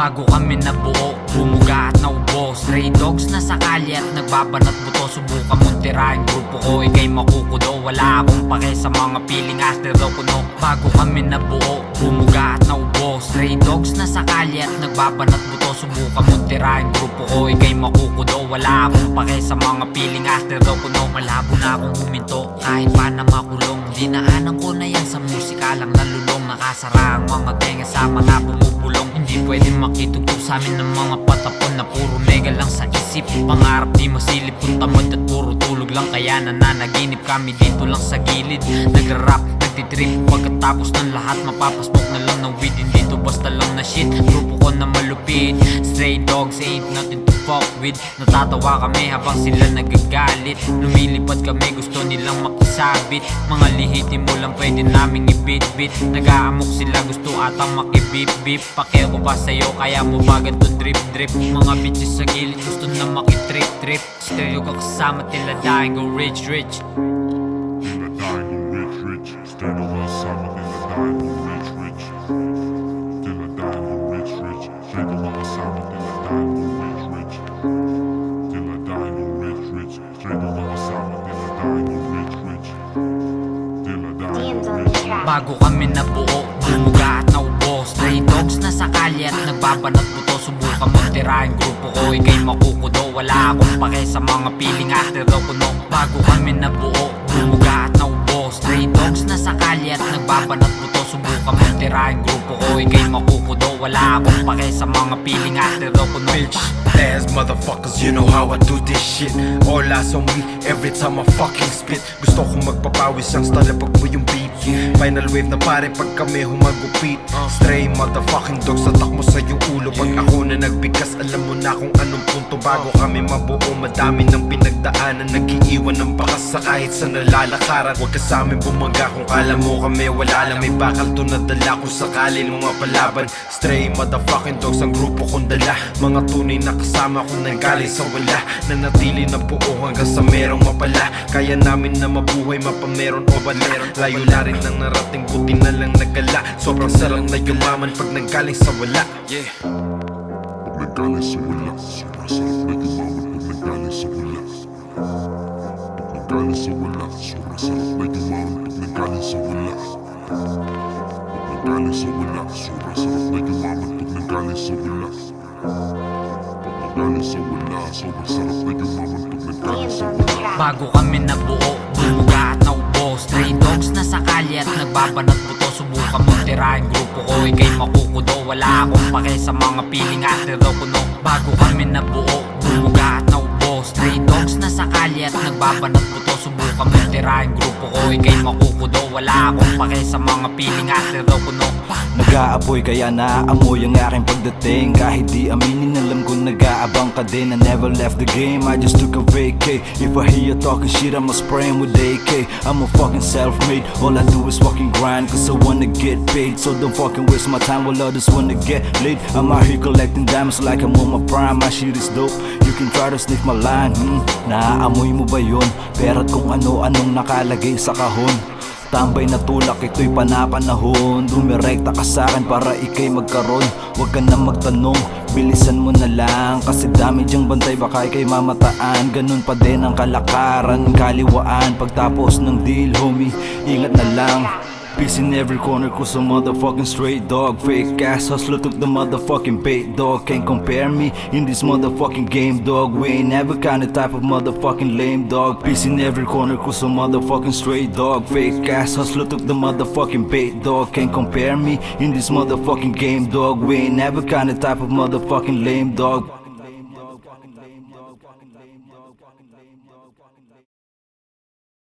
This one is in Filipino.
Bago kami nabuo, bumuga at naubo. Stray dogs na sa kalye at nagbabanat buto. Subukan mong tirahin grupo ko, ikay makukudo. Wala akong pake sa mga piling astero kuno. Bago kami nabuo, bumuga at naubo. Stray dogs na sa kalye at nagbabanat buto. Subukan mong tirahin grupo ko, ikay makukudo. Wala akong pake sa mga piling astero kuno. Malabo na akong huminto, kahit pa na makulong. Dinaanan ko na yan sa musika lang nalulong. Nakasara ang mga tenga sa mga bumubulong. Hindi pwede makitugtog sa amin ng mga patapon na puro mega lang sa isip. Pangarap di masilip kung tamad at puro tulog lang. Kaya nananaginip kami dito lang sa gilid. Nagra-rap, nagtitrip, pagkatapos ng lahat mapapasmoke na lang ng weed. Hindi to basta lang na shit, grupo ko na malupit. Stray dogs ain't nothing to fuck with. Natatawa kami habang sila nagagalit. Lumilipad kami, gusto nilang makisabit. Mga lihitin mo lang pwede naming ibit-bit. Nag-aamok sila, gusto atang makibip-bip. Pakeo ko ba sa'yo, kaya mo ba ganito drip-drip? Mga bitches sa gilid, gusto na makitrip-trip. Stereo ka kasama, tila dying go rich-rich. Tila dying go rich-rich. Stereo ka kasama, tila dying go rich-rich. Tila dying go rich-rich. Stereo ka kasama, tila dying go rich-rich. Tila dying go rich-rich. Stereo ka kasama, tila dying go rich-rich. Tila dying go rich-rich. Bago kami nabuo, bumuga at naubo. Stray dogs na sa kalye at nagbabanat buto. Subukan mong tirahin grupo ko, ikay makukudo. Wala akong pake sa mga piling astero kuno. Bago kami nabuo, bumuga at naubo. Stray dogs na sa kalye at nagbabanat buto. Subukan mong tirahin grupo ko, ikay makukudo. Wala akong pake sa mga piling astero kuno. Bitch ass motherfuckers, you know how I do this shit. All eyes on me every time I fucking spit. Gusto kong magpapawis ang style pag mo yung beat. Final wave na pare pag kami humagupit. Stray motherfucking dogs, tatak mo sa yung ulo. Pag ako na nagbigkas, alam mo na kung anong punto. Bago kami mabuo, madami ng pinagdaanan. Nag-iiwan ng bakas sa kahit sa nalalakaran. Huwag ka sa amin bumaga kung alam mo kami wala lang. May bakal to nadala kung sakali ng mga palaban. Stray motherfucking dogs, ang grupo kong dala. Mga tunay na kasama kong nanggaling sa wala. Nanatili na buo hanggang sa merong mapala. Kaya namin na mabuhay mapameron o baler. Layo na rin nang narating, buti na lang nagala. Sobrang sarang na yumaman pag nanggaling sa wala. Yeah. Pag nanggaling sa wala, sobrang sarap na yumaman pag nanggaling sa wala. Pag nanggaling sa wala, sobrang sarap na yumaman pag nanggaling sa wala. Pag nanggaling sa wala, sobrang sarap na yumaman pag nanggaling sa wala. Pag nanggaling sa wala, sobrang sarap na yumaman pag nanggaling sa wala. Bago kami nabuo, bumuga at naubo. Stray dogs na sa kalye at nagbabanat buto. Subukan mong tirahin grupo ko, ikay makukudo. Wala akong pake sa mga piling astero kuno. Bago kami nabuo, bumuga at naubo. Stray dogs na sa kalye at nagbabanat buto. Subukan mong tirahin grupo ko, ikay makukudo. Wala akong pake sa mga piling astero kuno. Nag-aapoy kaya naaamoy ang aking pagdating. Kahit di aminin, alam ko nag-aabang ka din. I never left the game, I just took a vacay. If I hear you talking shit, I'ma spray him with AK. I'm a fucking self-made, all I do is fucking grind. Cause I wanna get paid, so don't fucking waste my time while others wanna get laid. I'm out here collecting diamonds like I'm on my prime. My shit is dope, you can try to sniff my line. Naaamoy mo ba yun? Pero kung ano-anong nakalagay sa kahon. Tambay na tulak, ito'y panapanahon. Dumirekta ka sa'kin para ikay magkaroon. Huwag ka na magtanong, bilisan mo na lang. Kasi dami dyang bantay, baka ikay mamataan. Ganun pa din ang kalakaran, kaliwaan. Pagtapos ng deal, homie, ingat na lang. Peace in every corner, cause a motherfucking straight dog. Fake ass hustler took the motherfucking bait, dog. Can't compare me in this motherfucking game, dog. We ain't never kinda type of motherfucking lame, dog. Peace in every corner, cause a motherfucking straight dog. Fake ass hustler took the motherfucking bait, dog. Can't compare me in this motherfucking game, dog. We ain't never kinda type of motherfucking lame, dog.